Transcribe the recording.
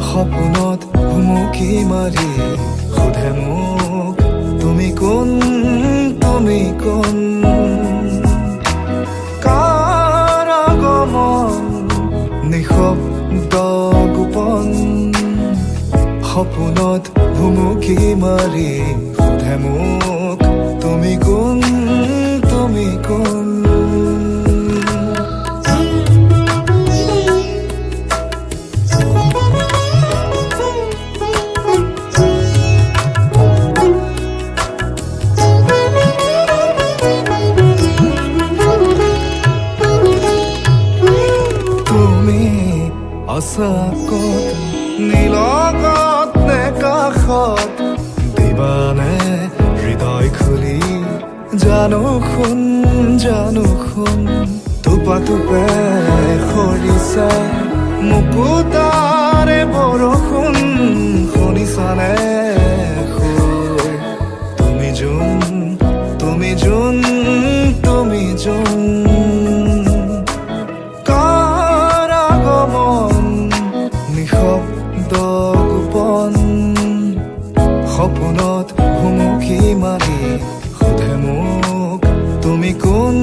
সপোনত ভুমুকি মাৰি সোধে মোক তুমি কোন কাৰ আগমন নিশব্দ গোপন সপোনত ভুমুকি মাৰি সোধে মোক তুমি কোন আশাকত নীলগত নে কাষত দিবানে হৃদয় খুলি জানো শুন টোপা টোপে সৰিছে মুকুতাৰে বৰষুণ শুনিছানে তুমি যোন কাৰ আগমন নিশব্দ গোপন সপোনত ভুমুকি মাৰি সোধে মোক তুমি কোন